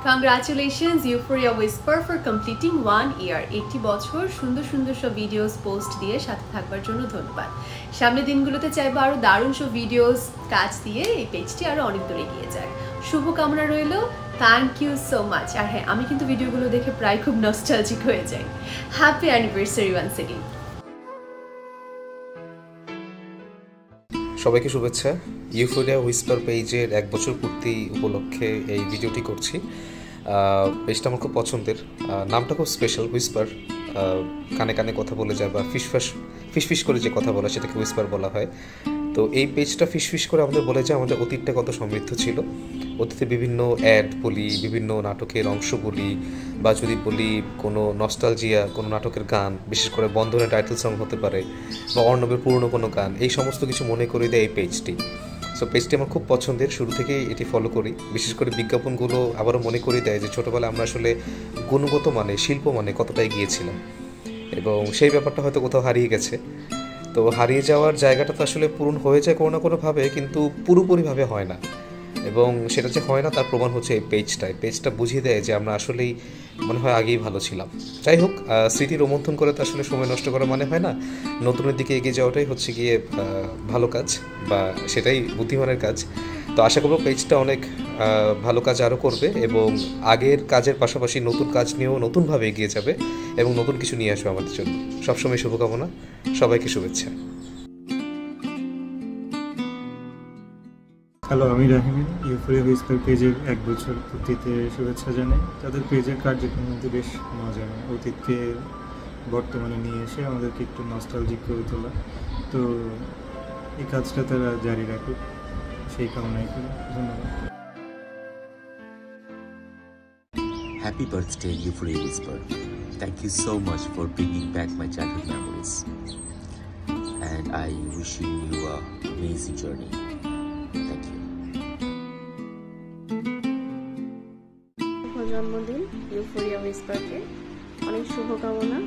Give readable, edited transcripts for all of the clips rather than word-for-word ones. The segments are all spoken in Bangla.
Congratulations Euphoria Whisper for completing 1 year. 80 বছর সুন্দর সুন্দর সব ভিডিওস পোস্ট দিয়ে সাথে থাকবার জন্য ধন্যবাদ। সামনের দিনগুলোতে চাইবো আরো দারুণ সব ভিডিওস কাজ দিয়ে এই পেজটি আরো অনেক দূর এগিয়ে যাক। শুভকামনা রইল। Thank you so much. আর হ্যাঁ, আমি কিন্তু ভিডিওগুলো দেখে প্রায় খুব নস্টালজিক হয়ে যাই। Happy anniversary once again. সবাইকে শুভেচ্ছা। ইউফোরিয়া হুইসপার পেজের 1 বছর পূর্তি উপলক্ষে এই ভিডিওটি করছি। পেজটা আমার খুব পছন্দের, নামটা খুব স্পেশাল, হুইসপার। কানে কানে কথা বলে যায় বা ফিসফিস করে যে কথা বলা সেটাকে হুইসপার বলা হয়। তো এই পেজটা ফিসফিস করে আমাদের বলে যায় আমাদের অতীতটা কত সমৃদ্ধ ছিল। অতীতে বিভিন্ন অ্যাড বলি, বিভিন্ন নাটকের অংশ বলি, বা যদি বলি কোনো নস্টালজিয়া, কোনো নাটকের গান, বিশেষ করে বন্ধনের টাইটেল সং হতে পারে বা অর্ণবের পুরনো কোনো গান, এই সমস্ত কিছু মনে করে দেয় এই পেজটি। সো পেজটি আমার খুব পছন্দের, শুরু থেকেই এটি ফলো করি। বিশেষ করে বিজ্ঞাপনগুলো আবারও মনে করে দেয় যে ছোটোবেলায় আমরা আসলে গুণগত মানে, শিল্প মানে কতটা এগিয়েছিলাম, এবং সেই ব্যাপারটা হয়তো কোথাও হারিয়ে গেছে। তো হারিয়ে যাওয়ার জায়গাটা তো আসলে পূরণ হয়ে যায় কোনো না কোনোভাবে, কিন্তু পুরোপুরিভাবে হয় না, এবং সেটা যে হয় না তার প্রমাণ হচ্ছে এই পেজটা বুঝিয়ে দেয় যে আমরা আসলেই মনে হয় আগেই ভালো ছিলাম। যাই হোক, স্মৃতি রোমন্থন করে তো আসলে সময় নষ্ট করা মানে হয় না। নতুনের দিকে এগিয়ে যাওয়াটাই হচ্ছে গিয়ে ভালো কাজ, বা সেটাই বুদ্ধিমানের কাজ। তো আশা করব পেজটা অনেক ভালো কাজ আরও করবে, এবং আগের কাজের পাশাপাশি নতুন কাজ নিয়েও নতুনভাবে এগিয়ে যাবে, এবং নতুন কিছু নিয়ে আসবে আমাদের জন্য। সবসময় শুভকামনা, সবাইকে শুভেচ্ছা। হ্যালো, আমি রাহিমিন। ইউফোরিয়া হুইসপার পেজের 1 বছর পূর্তিতে শুভেচ্ছা জানাই। তাদের পেজের কার্যক্রম কিন্তু বেশ মজা, অতীতকে বর্তমানে নিয়ে এসে আমাদেরকে একটু নস্টালজিক করে তোলা। তো এই কাজটা তারা জারি রাখুক, সেই কামনাই করি। ধন্যবাদ। Happy birthday, Euphoria Whisper. Thank you so much for bringing back my childhood memories. And I wishing you an amazing journey. Thank you. জন্মদিন ইউফোরিয়া হুইসপারকে অনেক শুভকামনা,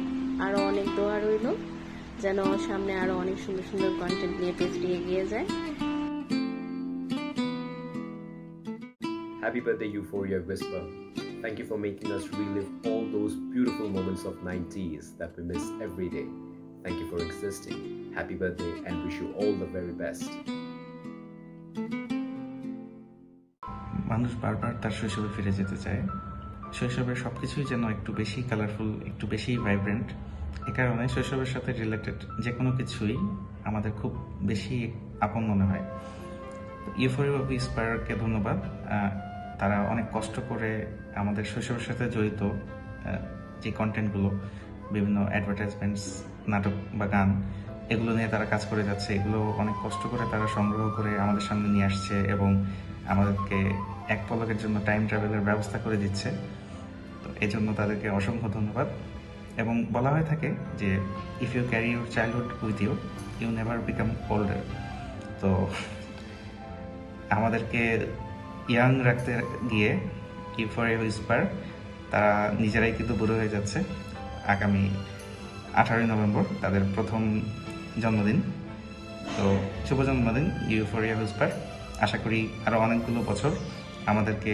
আরও অনেক দোয়া রইল যেন সামনে আরও অনেক সুন্দর সুন্দর কন্টেন্ট নিয়ে পেজটি এগিয়ে যায়। Happy birthday, Euphoria Whisper. Thank you for making us relive all those beautiful moments of 90s that we miss every day. Thank you for existing. Happy birthday and wish you all the very best. মানুষ বারবার তার শৈশবে ফিরে যেতে চায়। শৈশবের সব কিছুই যেন একটু বেশি কালারফুল, একটু বেশি ভাইব্রেন্ট। এ কারণে শৈশবের সাথে রিলেটেড যে কোনো কিছুই আমাদের খুব বেশি আপন মনে হয়। ইউফোরিয়া হুইসপারকে ধন্যবাদ। তারা অনেক কষ্ট করে আমাদের শৈশবের সাথে জড়িত যে কন্টেন্টগুলো, বিভিন্ন অ্যাডভার্টাইজমেন্টস, নাটক বা গান, এগুলো নিয়ে তারা কাজ করে যাচ্ছে। এগুলো অনেক কষ্ট করে তারা সংগ্রহ করে আমাদের সামনে নিয়ে আসছে, এবং আমাদেরকে এক পলকের জন্য টাইম ট্রাভেলের ব্যবস্থা করে দিচ্ছে। তো এই জন্য তাদেরকে অসংখ্য ধন্যবাদ। এবং বলা হয়ে থাকে যে if you carry your childhood with you, you never become older. তো আমাদেরকে ইয়াং রাখতে গিয়ে ইউফোরিয়া হুইসপার তারা নিজেরাই কিন্তু বুড়ো হয়ে যাচ্ছে। আগামী 18 নভেম্বর তাদের প্রথম জন্মদিন। তো শুভ জন্মদিন ইউফোরিয়া হুইসপার। আশা করি আরও অনেকগুলো বছর আমাদেরকে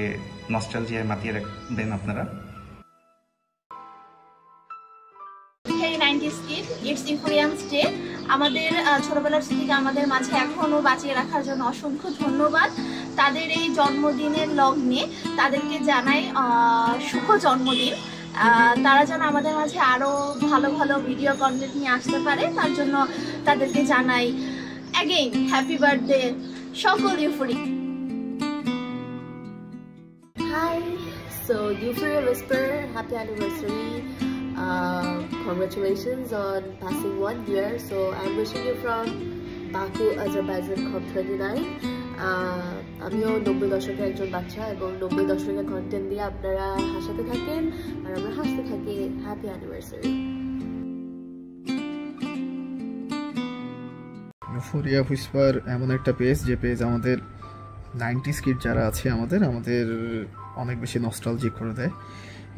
নস্টালজিয়ায় মাতিয়ে রাখবেন আপনারা। Hey 90s kid, it's Euphorians Day. আমাদের ছোটবেলার স্মৃতিকে আমাদের মাঝে এখনো বাঁচিয়ে রাখার জন্য অসংখ্য ধন্যবাদ। তাদের এই জন্মদিনের লগ্নে তাদেরকে জানাই শুভ জন্মদিন। তারা যেন আমাদের মাঝে আরো ভালো ভালো ভিডিও কন্টেন্ট নিয়ে আসতে পারে, তার জন্য তাদেরকে জানাই অ্যাগেইন হ্যাপি বার্থডে সকল euphoria. Hi, so Euphoria Whisper, happy anniversary. Congratulations on passing 1 year. So I'm wishing you from Baku, Azerbaijan COP29. আমিও 90 দশকের একজন বাচ্চা, এবং 90 দশকের কন্টেন্ট দিয়ে আপনারা হাসাতে থাকেন আর আমরা হাসতে থাকি। Happy anniversary. ইউফোরিয়া হুইসপার এমন একটা পেজ, যে পেজ আমাদের 90s কিড যারা আছে আমাদের অনেক বেশি নস্টালজিক করে দেয়।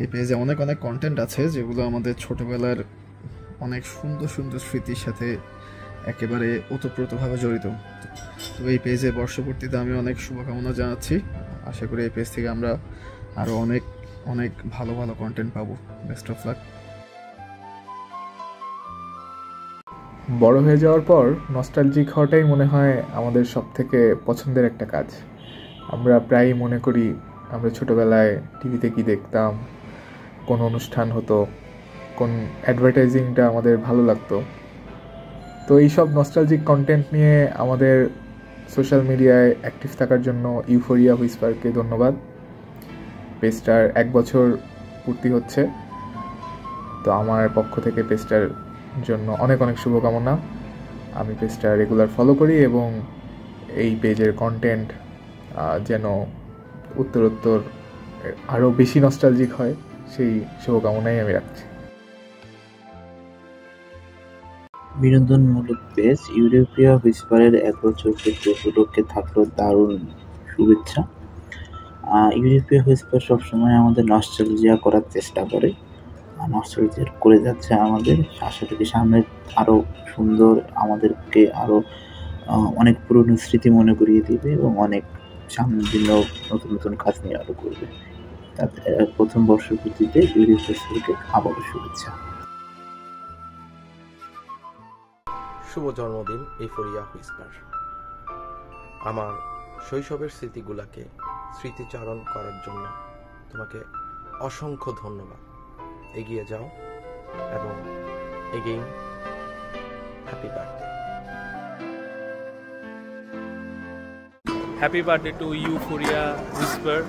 এই পেজে অনেক অনেক কন্টেন্ট আছে যেগুলো আমাদের ছোটোবেলার অনেক সুন্দর সুন্দর স্মৃতির সাথে একেবারে ওতপ্রোতভাবে জড়িত। তো এই পেজে বর্ষপূর্তিতে আমি অনেক শুভকামনা জানাচ্ছি। আশা করি এই পেজ থেকে আমরা আরও অনেক অনেক ভালো ভালো কন্টেন্ট পাবো। Best of luck. বড় হয়ে যাওয়ার পর নস্টালজিক হওয়াটাই মনে হয় আমাদের সব থেকে পছন্দের একটা কাজ। আমরা প্রায়ই মনে করি আমরা ছোটোবেলায় টিভিতে কি দেখতাম, কোন অনুষ্ঠান হতো, কোন অ্যাডভার্টাইজিংটা আমাদের ভালো লাগতো। তো এইসব নস্টালজিক কন্টেন্ট নিয়ে আমাদের সোশ্যাল মিডিয়ায় অ্যাক্টিভ থাকার জন্য ইউফোরিয়া হুইসপারকে ধন্যবাদ। পেজটার 1 বছর পূর্তি হচ্ছে, তো আমার পক্ষ থেকে পেজটার জন্য অনেক অনেক শুভকামনা। আমি পেজটা রেগুলার ফলো করি এবং এই পেজের কন্টেন্ট যেন উত্তরোত্তর আরও বেশি নস্টালজিক হয়, সেই শুভকামনাই আমি রাখছি। বিনোদনমূলক পেজ ইউরোপিয়া হুইসপারের 1 বছর পূর্তি উপলক্ষে থাকলো দারুণ শুভেচ্ছা। ইউরোপিয়া হুইসপার সবসময় আমাদের নস্টালজিয়া করার চেষ্টা করে, নস্টালজিয়া করে যাচ্ছে আমাদের। আশা করি সামনে আরও সুন্দর, আমাদেরকে আরও অনেক পুরনো স্মৃতি মনে করিয়ে দিবে এবং অনেক সামনের দিনেও নতুন নতুন কাজ নিয়ে আরও করবে। তাদের 1ম বর্ষপূর্তিতে ইউরোপিয়া হুইসপারকে আবারও শুভেচ্ছা। শুভ জন্মদিন ইউফোরিয়া হুইসপার। আমার শৈশবের স্মৃতিগুলোকে স্মৃতিচারণ করার জন্য তোমাকে অসংখ্য ধন্যবাদ। এগিয়ে যাও এবং again happy birthday. Happy birthday to Euphoria Whisper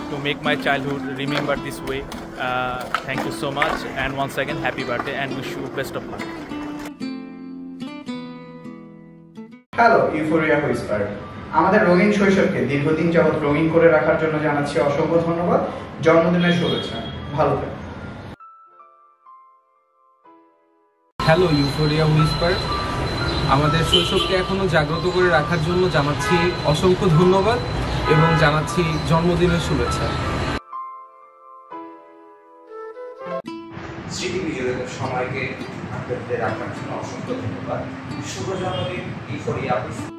to make my childhood remember this way. Thank you so much, and once again happy birthday and wish you best of luck. Hello euphoria Whisper. আমাদের রঙিন শৈশবকে দীর্ঘদিন যাবৎ রঙিন করে রাখার জন্য জানাচ্ছি অসংখ্য ধন্যবাদ। জন্মদিনের শুভেচ্ছা, ভালো থাকুন। Hello euphoria Whisper. আমাদের শৈশবকে এখনো জাগ্রত করে রাখার জন্য জানাচ্ছি অসংখ্য ধন্যবাদ এবং জানাচ্ছি জন্মদিনের শুভেচ্ছা। স্মৃতিবিজয়দের সময়কে রাখার জন্য অসংখ্য ধন্যবাদ। শুভ জন্মদিন ইউফোরিয়া হুইসপার।